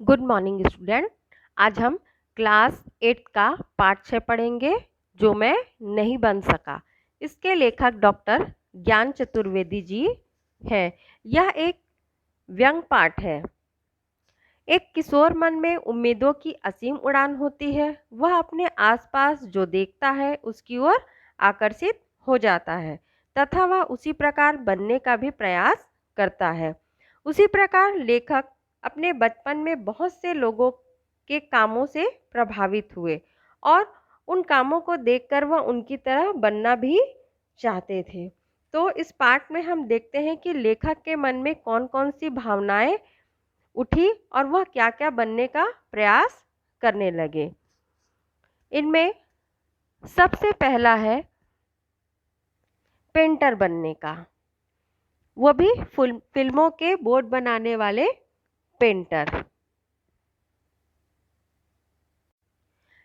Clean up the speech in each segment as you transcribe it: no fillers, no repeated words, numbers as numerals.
Good morning student. आज हम class 8 का पार्ट 6 पढ़ेंगे, जो मैं नहीं बन सका। इसके लेखक डॉक्टर ज्ञान चतुर्वेदी जी हैं। यह एक व्यंग पाठ है। एक किशोर मन में उम्मीदों की असीम उड़ान होती है। वह अपने आसपास जो देखता है उसकी ओर आकर्षित हो जाता है तथा वह उसी प्रकार बनने का भी प्रयास करता है। उसी प्रकार लेखक अपने बचपन में बहुत से लोगों के कामों से प्रभावित हुए और उन कामों को देखकर वह उनकी तरह बनना भी चाहते थे। तो इस पाठ में हम देखते हैं कि लेखक के मन में कौन कौन सी भावनाएं उठी और वह क्या क्या बनने का प्रयास करने लगे। इनमें सबसे पहला है पेंटर बनने का, वो भी फिल्मों के बोर्ड बनाने वाले पेंटर।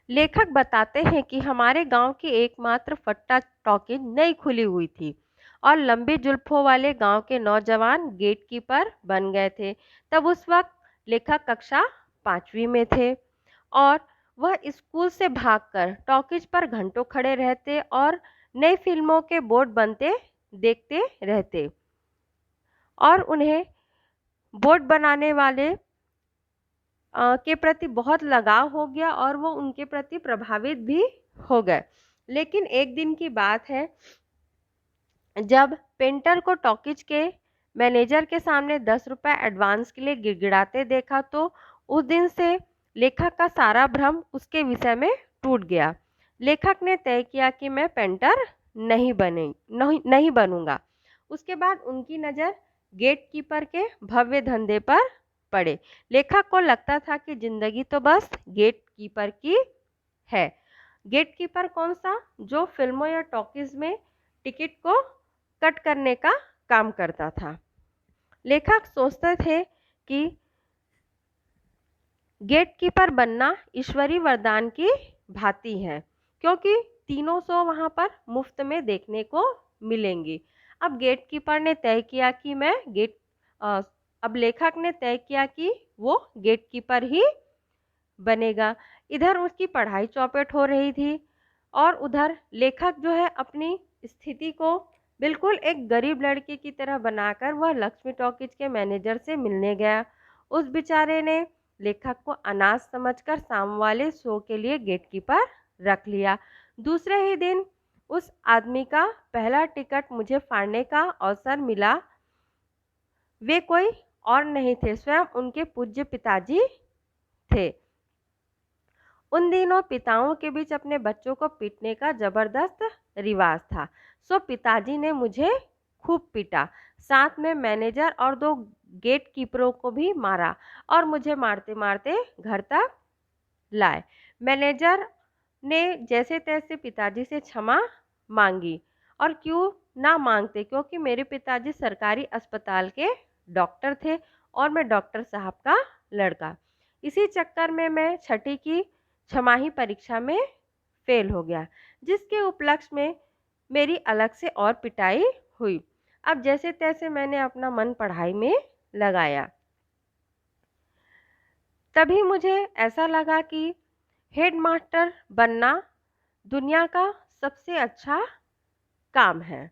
लेखक बताते हैं कि हमारे गांव की एकमात्र फट्टा टॉकीज नई खुली हुई थी और लंबी जुल्फों वाले गांव के नौजवान गेटकीपर बन गए थे। तब उस वक्त लेखक कक्षा 5वीं में थे और वह स्कूल से भागकर टॉकीज पर घंटों खड़े रहते और नई फिल्मों के बोर्ड बनते देखते रहते और उन्हें बोर्ड बनाने वाले के प्रति बहुत लगाव हो गया और वो उनके प्रति प्रभावित भी हो गए। लेकिन एक दिन की बात है, जब पेंटर को टॉकीज के मैनेजर के सामने 10 रुपए एडवांस के लिए गिड़गिड़ाते देखा तो उस दिन से लेखक का सारा भ्रम उसके विषय में टूट गया। लेखक ने तय किया कि मैं पेंटर नहीं बनूंगा। उसके बाद उनकी नज़र गेटकीपर के भव्य धंधे पर पड़े। लेखक को लगता था कि जिंदगी तो बस गेटकीपर की है। गेटकीपर कौन सा? जो फिल्मों या टॉकीज में टिकट को कट करने का काम करता था। लेखक सोचते थे कि गेटकीपर बनना ईश्वरीय वरदान की भांति है, क्योंकि तीनों शो वहाँ पर मुफ्त में देखने को मिलेंगी। अब गेटकीपर ने तय किया कि अब लेखक ने तय किया कि वो गेटकीपर ही बनेगा। इधर उसकी पढ़ाई चौपट हो रही थी और उधर लेखक जो है अपनी स्थिति को बिल्कुल एक गरीब लड़के की तरह बनाकर वह लक्ष्मी टॉकीज के मैनेजर से मिलने गया। उस बेचारे ने लेखक को अनाथ समझकर शाम वाले शो के लिए गेटकीपर रख लिया। दूसरे ही दिन उस आदमी का पहला टिकट मुझे फाड़ने का अवसर मिला। वे कोई और नहीं थे, स्वयं उनके पूज्य पिताजी थे। उन दिनों पिताओं के बीच अपने बच्चों को पीटने का जबरदस्त रिवाज था। सो पिताजी ने मुझे खूब पीटा, साथ में मैनेजर और 2 गेट कीपरों को भी मारा और मुझे मारते मारते घर तक लाए। मैनेजर ने जैसे तैसे पिताजी से क्षमा मांगी, और क्यों ना मांगते, क्योंकि मेरे पिताजी सरकारी अस्पताल के डॉक्टर थे और मैं डॉक्टर साहब का लड़का। इसी चक्कर में मैं 6ठी की छमाही परीक्षा में फेल हो गया, जिसके उपलक्ष्य में मेरी अलग से और पिटाई हुई। अब जैसे तैसे मैंने अपना मन पढ़ाई में लगाया। तभी मुझे ऐसा लगा कि हेडमास्टर बनना दुनिया का सबसे अच्छा काम है।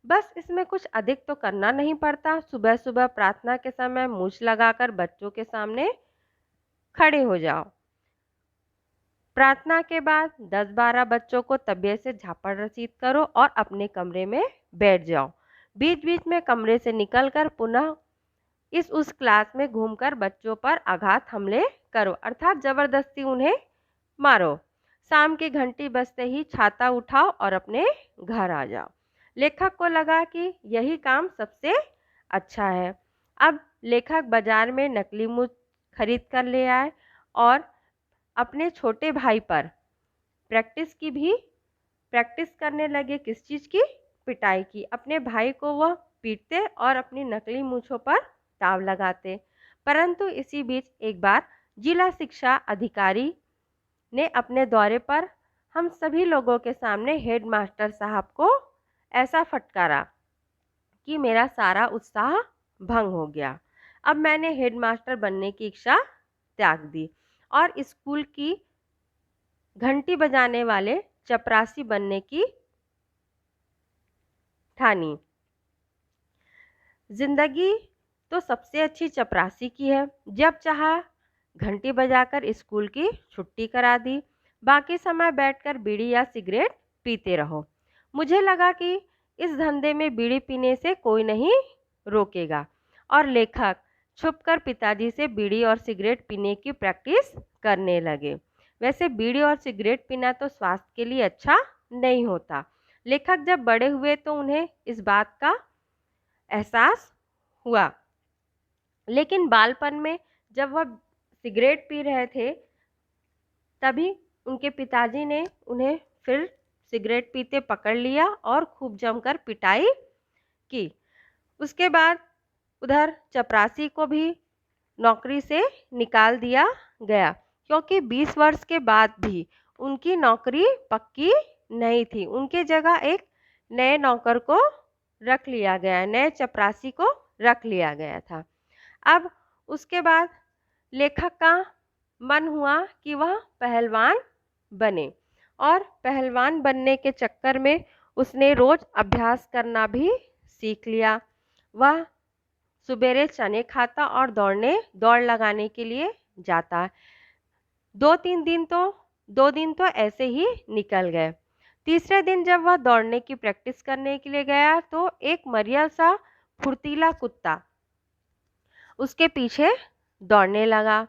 बस इसमें कुछ अधिक तो करना नहीं पड़ता। सुबह सुबह प्रार्थना के समय मूछ लगाकर बच्चों के सामने खड़े हो जाओ। प्रार्थना के बाद 10-12 बच्चों को तबीयत से झापड़ रसीद करो और अपने कमरे में बैठ जाओ। बीच बीच में कमरे से निकलकर पुनः उस क्लास में घूमकर बच्चों पर आघात हमले करो, अर्थात जबरदस्ती उन्हें मारो। शाम की घंटी बजते ही छाता उठाओ और अपने घर आ जाओ। लेखक को लगा कि यही काम सबसे अच्छा है। अब लेखक बाजार में नकली मूछ खरीद कर ले आए और अपने छोटे भाई पर प्रैक्टिस करने लगे। किस चीज़ की? पिटाई की। अपने भाई को वह पीटते और अपनी नकली मूछों पर दाव लगाते। परंतु इसी बीच एक बार जिला शिक्षा अधिकारी ने अपने दौरे पर हम सभी लोगों के सामने हेडमास्टर साहब को ऐसा फटकारा कि मेरा सारा उत्साह भंग हो गया। अब मैंने हेडमास्टर बनने की इच्छा त्याग दी और स्कूल की घंटी बजाने वाले चपरासी बनने की ठानी। जिंदगी तो सबसे अच्छी चपरासी की है। जब चाहा घंटी बजाकर स्कूल की छुट्टी करा दी, बाकी समय बैठकर बीड़ी या सिगरेट पीते रहो। मुझे लगा कि इस धंधे में बीड़ी पीने से कोई नहीं रोकेगा और लेखक छुपकर पिताजी से बीड़ी और सिगरेट पीने की प्रैक्टिस करने लगे। वैसे बीड़ी और सिगरेट पीना तो स्वास्थ्य के लिए अच्छा नहीं होता। लेखक जब बड़े हुए तो उन्हें इस बात का एहसास हुआ, लेकिन बालपन में जब वह सिगरेट पी रहे थे तभी उनके पिताजी ने उन्हें फिर सिगरेट पीते पकड़ लिया और खूब जमकर पिटाई की। उसके बाद उधर चपरासी को भी नौकरी से निकाल दिया गया, क्योंकि 20 वर्ष के बाद भी उनकी नौकरी पक्की नहीं थी। उनके जगह एक नए नौकर को रख लिया गया, नए चपरासी को रख लिया गया था। अब उसके बाद लेखक का मन हुआ कि वह पहलवान बने और पहलवान बनने के चक्कर में उसने रोज अभ्यास करना भी सीख लिया। वह सुबेरे चने खाता और दौड़ लगाने के लिए जाता। 2 दिन तो ऐसे ही निकल गए। तीसरे दिन जब वह दौड़ने की प्रैक्टिस करने के लिए गया तो एक मरियल सा फुर्तीला कुत्ता उसके पीछे दौड़ने लगा।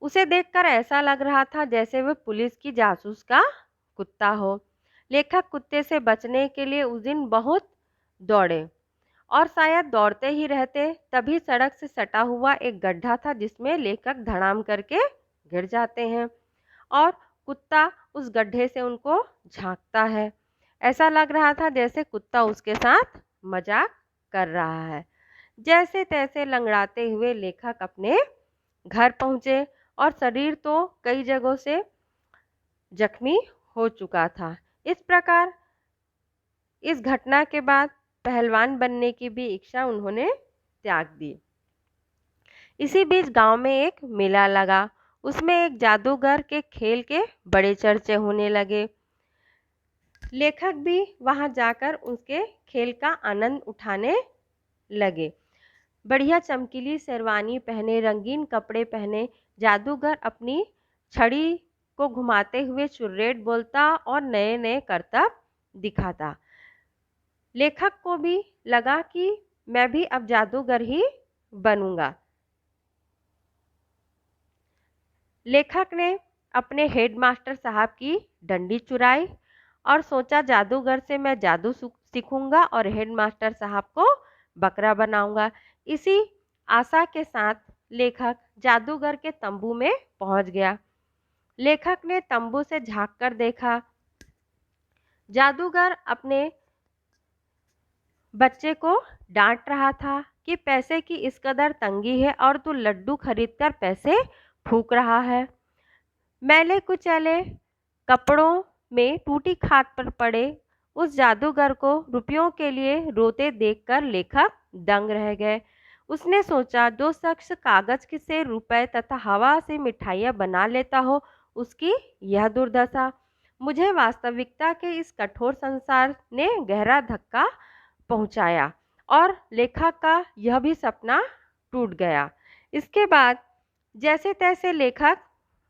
उसे देखकर ऐसा लग रहा था जैसे वह पुलिस की जासूस का कुत्ता हो। लेखक कुत्ते से बचने के लिए उस दिन बहुत दौड़े और शायद दौड़ते ही रहते, तभी सड़क से सटा हुआ एक गड्ढा था जिसमें लेखक धड़ाम करके गिर जाते हैं और कुत्ता उस गड्ढे से उनको झांकता है। ऐसा लग रहा था जैसे कुत्ता उसके साथ मजाक कर रहा है। जैसे तैसे लंगड़ाते हुए लेखक अपने घर पहुंचे और शरीर तो कई जगहों से जख्मी हो चुका था। इस प्रकार इस घटना के बाद पहलवान बनने की भी इच्छा उन्होंने त्याग दी। इसी बीच गांव में एक मेला लगा। उसमें एक जादूगर के खेल के बड़े चर्चे होने लगे। लेखक भी वहां जाकर उसके खेल का आनंद उठाने लगे। बढ़िया चमकीली शेरवानी पहने, रंगीन कपड़े पहने जादूगर अपनी छड़ी को घुमाते हुए चुर्रेट बोलता और नए नए करतब दिखाता। लेखक को भी लगा कि मैं भी अब जादूगर ही बनूंगा। लेखक ने अपने हेडमास्टर साहब की डंडी चुराई और सोचा जादूगर से मैं जादू सीखूंगा और हेडमास्टर साहब को बकरा बनाऊंगा। इसी आशा के साथ लेखक जादूगर के तंबू में पहुंच गया। लेखक ने तंबू से झांककर देखा। जादूगर अपने बच्चे को डांट रहा था कि पैसे की इस कदर तंगी है और तू लड्डू खरीदकर पैसे फूंक रहा है। मैले कुचैले कपड़ों में टूटी खाट पर पड़े उस जादूगर को रुपयों के लिए रोते देखकर लेखक दंग रह गए। उसने सोचा जो शख्स कागज से रुपए तथा हवा से मिठाइयाँ बना लेता हो उसकी यह दुर्दशा। मुझे वास्तविकता के इस कठोर संसार ने गहरा धक्का पहुंचाया और लेखक का यह भी सपना टूट गया। इसके बाद जैसे तैसे लेखक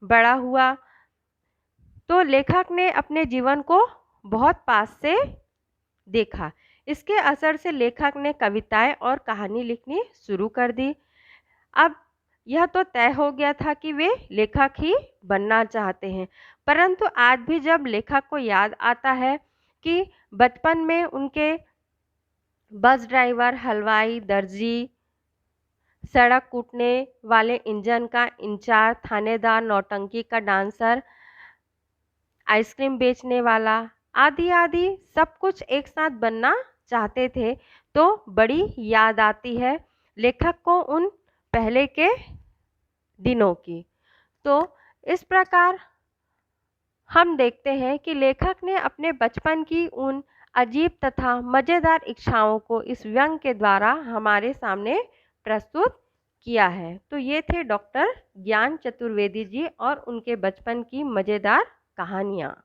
बड़ा हुआ तो लेखक ने अपने जीवन को बहुत पास से देखा। इसके असर से लेखक ने कविताएं और कहानी लिखनी शुरू कर दी। अब यह तो तय हो गया था कि वे लेखक ही बनना चाहते हैं, परंतु आज भी जब लेखक को याद आता है कि बचपन में उनके बस ड्राइवर, हलवाई, दर्जी, सड़क कूटने वाले इंजन का इंचार्ज, थानेदार, नौटंकी का डांसर, आइसक्रीम बेचने वाला आदि आदि सब कुछ एक साथ बनना चाहते थे, तो बड़ी याद आती है लेखक को उन पहले के दिनों की। तो इस प्रकार हम देखते हैं कि लेखक ने अपने बचपन की उन अजीब तथा मज़ेदार इच्छाओं को इस व्यंग के द्वारा हमारे सामने प्रस्तुत किया है। तो ये थे डॉक्टर ज्ञान चतुर्वेदी जी और उनके बचपन की मज़ेदार कहानियाँ।